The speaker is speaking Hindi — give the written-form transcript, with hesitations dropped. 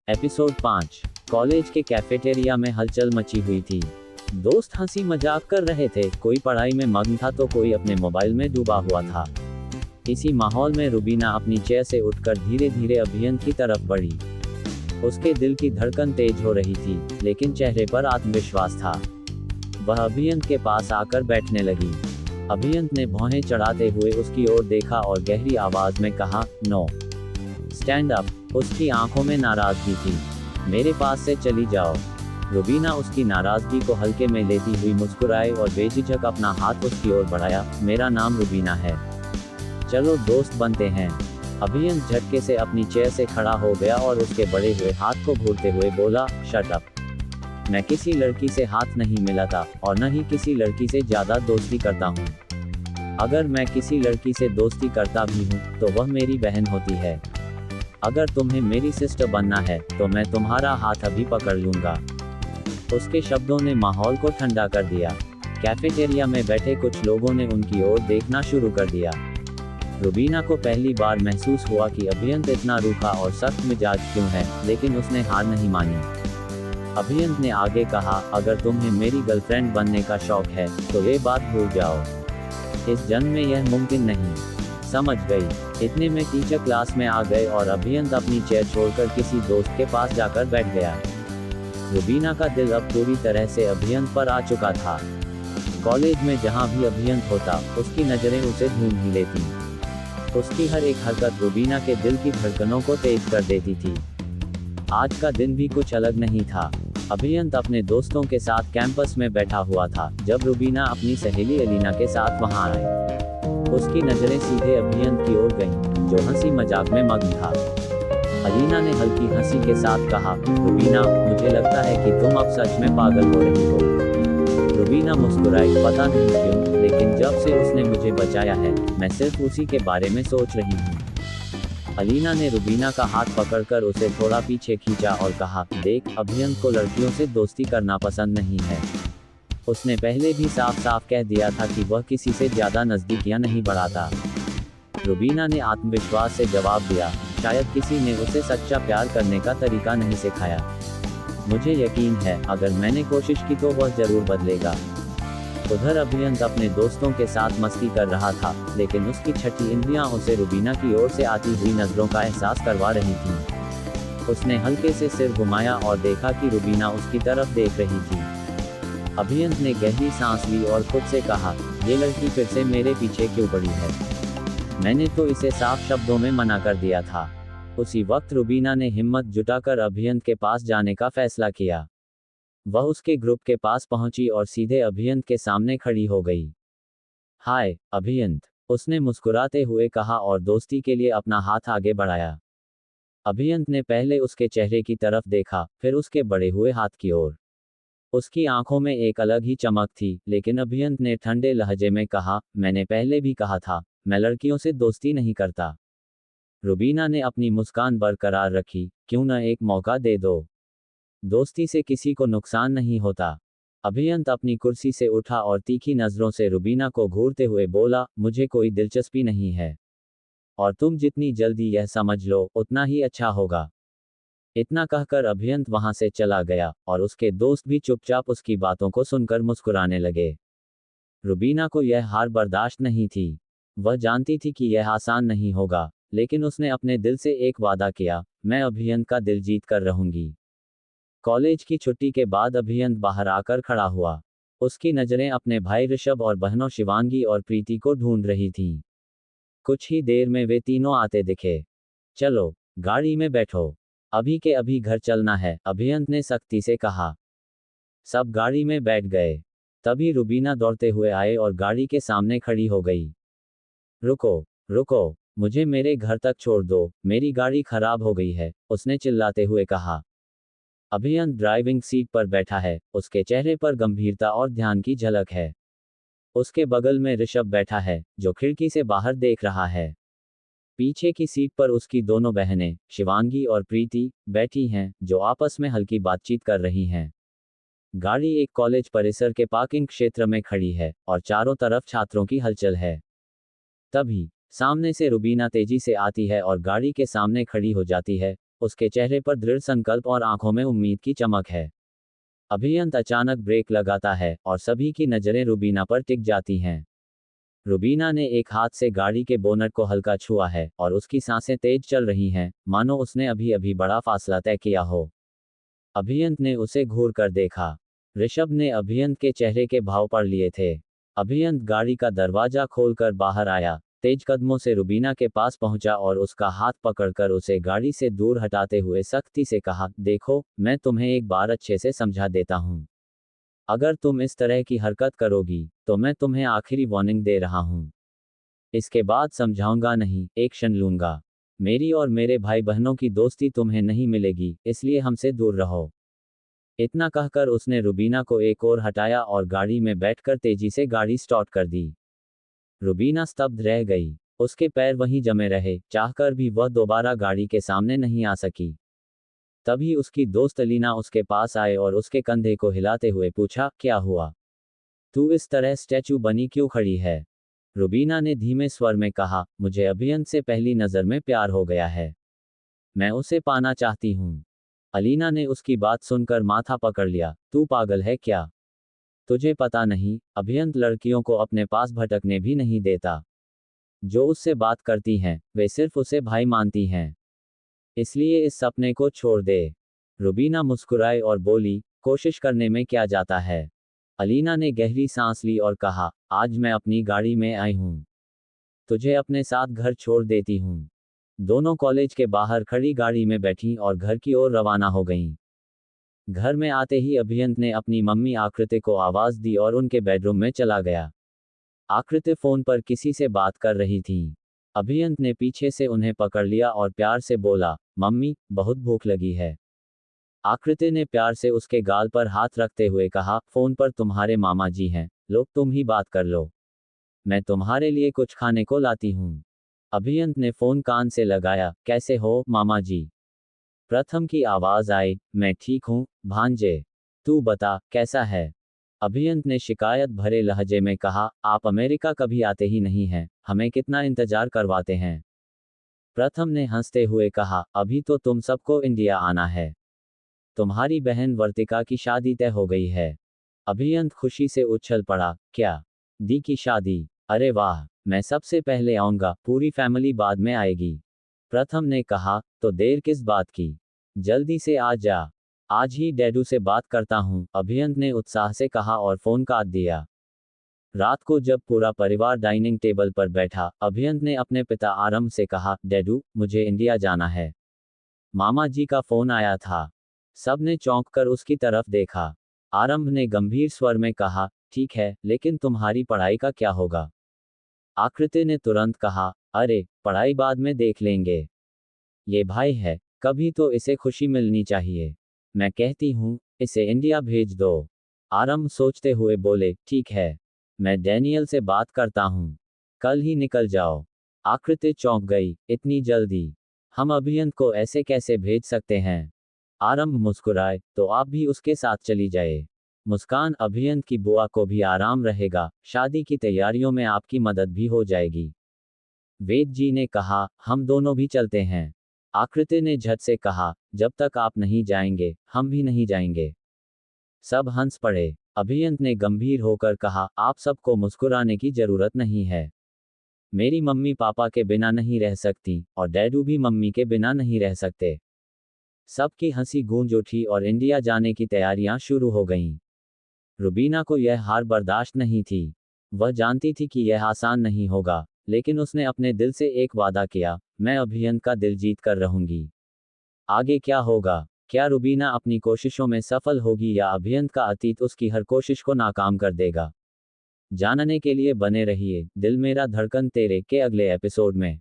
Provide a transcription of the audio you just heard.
एपिसोड 5। कॉलेज के कैफेटेरिया में हलचल मची हुई थी। दोस्त हंसी मजाक कर रहे थे, कोई पढ़ाई में मग्न था तो कोई अपने मोबाइल में डूबा हुआ था। इसी माहौल में रुबीना अपनी चेयर से उठकर धीरे धीरे अभियंत की तरफ बढ़ी। उसके दिल की धड़कन तेज हो रही थी, लेकिन चेहरे पर आत्मविश्वास था। वह अभियंत के पास आकर बैठने लगी। अभियंत ने भौहें चढ़ाते हुए उसकी ओर देखा और गहरी आवाज में कहा, नो स्टैंड अप। उसकी आंखों में नाराजगी थी। मेरे पास से चली जाओ। रुबीना उसकी नाराजगी को हल्के में लेती हुई मुस्कुराई और बेझिझक अपना हाथ उसकी ओर बढ़ाया। मेरा नाम रुबीना है, चलो दोस्त बनते हैं। अभियंत झटके से अपनी चेयर से खड़ा हो गया और उसके बड़े हुए हाथ को घूरते हुए बोला, शट अप। मैं किसी लड़की से हाथ नहीं मिलाता और न ही किसी लड़की से ज्यादा दोस्ती करता हूँ। अगर मैं किसी लड़की से दोस्ती करता भी हूँ तो वह मेरी बहन होती है। अगर तुम्हें मेरी सिस्टर बनना है तो मैं तुम्हारा हाथ अभी पकड़ लूंगा। उसके शब्दों ने माहौल को ठंडा कर दिया। कैफेटेरिया में बैठे कुछ लोगों ने उनकी ओर देखना शुरू कर दिया। रुबीना को पहली बार महसूस हुआ कि अभियंत इतना रूखा और सख्त मिजाज क्यों है, लेकिन उसने हार नहीं मानी। अभियंत ने आगे कहा, अगर तुम्हें मेरी गर्लफ्रेंड बनने का शौक है तो ये बात भूल जाओ। इस जन्म में यह मुमकिन नहीं। समझ गई। इतने में टीचर क्लास में आ गए और अभियंत अपनी चेयर छोड़कर किसी दोस्त के पास जाकर बैठ गया। रुबीना का दिल अब पूरी तरह से अभियंत पर आ चुका था। कॉलेज में जहां भी अभियंत होता, उसकी नजरें उसे ढूंढ ही लेती। उसकी हर एक हरकत रुबीना के दिल की धड़कनों को तेज कर देती थी। आज का दिन भी कुछ अलग नहीं था। अभियंत अपने दोस्तों के साथ कैंपस में बैठा हुआ था जब रुबीना अपनी सहेली अलीना के साथ वहां आई। उसकी नजरें सीधे अभियंत की ओर गईं, जो हंसी मजाक में मग्न था। अलीना ने हल्की हंसी के साथ कहा, रुबीना, मुझे लगता है कि तुम अब सच में पागल हो रही हो। रुबीना मुस्कुराई, पता नहीं क्यों, लेकिन जब से उसने मुझे बचाया है मैं सिर्फ उसी के बारे में सोच रही हूँ। अलीना ने रुबीना का हाथ पकड़कर उसे थोड़ा पीछे खींचा और कहा, देख, अभियंत को लड़कियों से दोस्ती करना पसंद नहीं है। उसने पहले भी साफ साफ कह दिया था कि वह किसी से ज्यादा नजदीकियां नहीं बढ़ाता। रुबीना ने आत्मविश्वास से जवाब दिया, शायद किसी ने उसे सच्चा प्यार करने का तरीका नहीं सिखाया। मुझे यकीन है अगर मैंने कोशिश की तो वह जरूर बदलेगा। उधर अभियंत अपने दोस्तों के साथ मस्ती कर रहा था, लेकिन उसकी छठी इंद्रियां उसे रुबीना की ओर से आती हुई नजरों का एहसास करवा रही थी। उसने हल्के से सिर घुमाया और देखा कि रुबीना उसकी तरफ देख रही थी। अभियंत ने गहरी सांस ली और खुद से कहा, ये लड़की फिर से मेरे पीछे क्यों पड़ी है? मैंने तो इसे साफ शब्दों में मना कर दिया था। उसी वक्त रुबीना ने हिम्मत जुटाकर अभियंत के पास जाने का फैसला किया। वह उसके ग्रुप के पास पहुंची और सीधे अभियंत के सामने खड़ी हो गई। हाय अभियंत, उसने मुस्कुराते हुए कहा और दोस्ती के लिए अपना हाथ आगे बढ़ाया। अभियंत ने पहले उसके चेहरे की तरफ देखा, फिर उसके बढ़े हुए हाथ की ओर। उसकी आंखों में एक अलग ही चमक थी, लेकिन अभियंत ने ठंडे लहजे में कहा, मैंने पहले भी कहा था, मैं लड़कियों से दोस्ती नहीं करता। रुबीना ने अपनी मुस्कान बरकरार रखी, क्यों न एक मौका दे दो? दोस्ती से किसी को नुकसान नहीं होता। अभियंत अपनी कुर्सी से उठा और तीखी नजरों से रुबीना को घूरते हुए बोला, मुझे कोई दिलचस्पी नहीं है। और तुम जितनी जल्दी यह समझ लो उतना ही अच्छा होगा। इतना कहकर अभियंत वहां से चला गया और उसके दोस्त भी चुपचाप उसकी बातों को सुनकर मुस्कुराने लगे। रुबीना को यह हार बर्दाश्त नहीं थी। वह जानती थी कि यह आसान नहीं होगा, लेकिन उसने अपने दिल से एक वादा किया, मैं अभियंत का दिल जीत कर रहूंगी। कॉलेज की छुट्टी के बाद अभियंत बाहर आकर खड़ा हुआ। उसकी नजरें अपने भाई ऋषभ और बहनों शिवांगी और प्रीति को ढूंढ रही थीं। कुछ ही देर में वे तीनों आते दिखे। चलो गाड़ी में बैठो, अभी के अभी घर चलना है, अभियंत ने सख्ती से कहा। सब गाड़ी में बैठ गए। तभी रुबीना दौड़ते हुए आए और गाड़ी के सामने खड़ी हो गई। रुको रुको, मुझे मेरे घर तक छोड़ दो, मेरी गाड़ी खराब हो गई है, उसने चिल्लाते हुए कहा। अभियंत ड्राइविंग सीट पर बैठा है, उसके चेहरे पर गंभीरता और ध्यान की झलक है। उसके बगल में ऋषभ बैठा है, जो खिड़की से बाहर देख रहा है। पीछे की सीट पर उसकी दोनों बहनें, शिवांगी और प्रीति, बैठी हैं, जो आपस में हल्की बातचीत कर रही हैं। गाड़ी एक कॉलेज परिसर के पार्किंग क्षेत्र में खड़ी है और चारों तरफ छात्रों की हलचल है। तभी सामने से रुबीना तेजी से आती है और गाड़ी के सामने खड़ी हो जाती है। उसके चेहरे पर दृढ़ संकल्प और आंखों में उम्मीद की चमक है। अभियंत अचानक ब्रेक लगाता है और सभी की नजरें रुबीना पर टिक जाती हैं। रुबीना ने एक हाथ से गाड़ी के बोनट को हल्का छुआ है और उसकी सांसें तेज चल रही हैं, मानो उसने अभी अभी बड़ा फासला तय किया हो। अभियंत ने उसे घूर कर देखा। ऋषभ ने अभियंत के चेहरे के भाव पढ़ लिए थे। अभियंत गाड़ी का दरवाजा खोलकर बाहर आया, तेज कदमों से रुबीना के पास पहुंचा और उसका हाथ पकड़कर उसे गाड़ी से दूर हटाते हुए सख्ती से कहा, देखो, मैं तुम्हें एक बार अच्छे से समझा देता हूं। अगर तुम इस तरह की हरकत करोगी तो मैं तुम्हें आखिरी वार्निंग दे रहा हूं। इसके बाद समझाऊंगा नहीं, एक्शन लूंगा। मेरी और मेरे भाई बहनों की दोस्ती तुम्हें नहीं मिलेगी, इसलिए हमसे दूर रहो। इतना कहकर उसने रुबीना को एक और हटाया और गाड़ी में बैठकर तेजी से गाड़ी स्टार्ट कर दी। रुबीना स्तब्ध रह गई। उसके पैर वहीं जमे रहे, चाहकर भी वह दोबारा गाड़ी के सामने नहीं आ सकी। तभी उसकी दोस्त अलीना उसके पास आए और उसके कंधे को हिलाते हुए पूछा, क्या हुआ? तू इस तरह स्टैचू बनी क्यों खड़ी है? रुबीना ने धीमे स्वर में कहा, मुझे अभियंत से पहली नज़र में प्यार हो गया है। मैं उसे पाना चाहती हूँ। अलीना ने उसकी बात सुनकर माथा पकड़ लिया। तू पागल है क्या? तुझे पता नहीं, अभियंत लड़कियों को अपने पास भटकने भी नहीं देता। जो उससे बात करती हैं, वे सिर्फ उसे भाई मानती हैं। इसलिए इस सपने को छोड़ दे। रुबीना मुस्कुराई और बोली, कोशिश करने में क्या जाता है? अलीना ने गहरी सांस ली और कहा, आज मैं अपनी गाड़ी में आई हूँ। तुझे अपने साथ घर छोड़ देती हूँ। दोनों कॉलेज के बाहर खड़ी गाड़ी में बैठी और घर की ओर रवाना हो गईं। घर में आते ही अभियंत ने अपनी मम्मी आकृति को आवाज दी और उनके बेडरूम में चला गया। आकृति फोन पर किसी से बात कर रही थी। अभियंत ने पीछे से उन्हें पकड़ लिया और प्यार से बोला, मम्मी, बहुत भूख लगी है। आकृति ने प्यार से उसके गाल पर हाथ रखते हुए कहा, फोन पर तुम्हारे मामा जी हैं, लो तुम ही बात कर लो। मैं तुम्हारे लिए कुछ खाने को लाती हूँ। अभियंत ने फोन कान से लगाया, कैसे हो मामा जी? प्रथम की आवाज आई, मैं ठीक हूँ भांजे। तू बता, कैसा है? अभियंत ने शिकायत भरे लहजे में कहा, आप अमेरिका कभी आते ही नहीं हैं, हमें कितना इंतजार करवाते हैं। प्रथम ने हंसते हुए कहा, अभी तो तुम सबको इंडिया आना है। तुम्हारी बहन वर्तिका की शादी तय हो गई है। अभियंत खुशी से उछल पड़ा, क्या? दी की शादी? अरे वाह, मैं सबसे पहले आऊंगा, पूरी फैमिली बाद में आएगी। प्रथम ने कहा, तो देर किस बात की? जल्दी से आ जा। आज ही डैडू से बात करता हूँ, अभियंत ने उत्साह से कहा और फोन काट दिया। रात को जब पूरा परिवार डाइनिंग टेबल पर बैठा, अभियंत ने अपने पिता आरंभ से कहा, डैडू, मुझे इंडिया जाना है। मामा जी का फोन आया था। सबने चौंक कर उसकी तरफ देखा। आरंभ ने गंभीर स्वर में कहा, ठीक है, लेकिन तुम्हारी पढ़ाई का क्या होगा? आकृति ने तुरंत कहा, अरे, पढ़ाई बाद में देख लेंगे। ये भाई है, कभी तो इसे खुशी मिलनी चाहिए। मैं कहती हूँ, इसे इंडिया भेज दो। आरंभ सोचते हुए बोले, ठीक है, मैं डैनियल से बात करता हूँ। कल ही निकल जाओ। आकृति चौंक गई, इतनी जल्दी? हम अभियंत को ऐसे कैसे भेज सकते हैं? आरंभ मुस्कुराए, तो आप भी उसके साथ चली जाए। मुस्कान, अभियंत की बुआ को भी आराम रहेगा, शादी की तैयारियों में आपकी मदद भी हो जाएगी। वेद जी ने कहा, हम दोनों भी चलते हैं। आकृति ने झट से कहा, जब तक आप नहीं जाएंगे, हम भी नहीं जाएंगे। सब हंस पड़े। अभियंत ने गंभीर होकर कहा, आप सबको मुस्कुराने की जरूरत नहीं है। मेरी मम्मी पापा के बिना नहीं रह सकती, और डैडू भी मम्मी के बिना नहीं रह सकते। सबकी हंसी गूंज उठी और इंडिया जाने की तैयारियां शुरू हो गईं। रुबीना को यह हार बर्दाश्त नहीं थी। वह जानती थी कि यह आसान नहीं होगा, लेकिन उसने अपने दिल से एक वादा किया, मैं अभियंत का दिल जीत कर रहूंगी। आगे क्या होगा? क्या रुबीना अपनी कोशिशों में सफल होगी या अभियंत का अतीत उसकी हर कोशिश को नाकाम कर देगा? जानने के लिए बने रहिए दिल मेरा धड़कन तेरे के अगले एपिसोड में।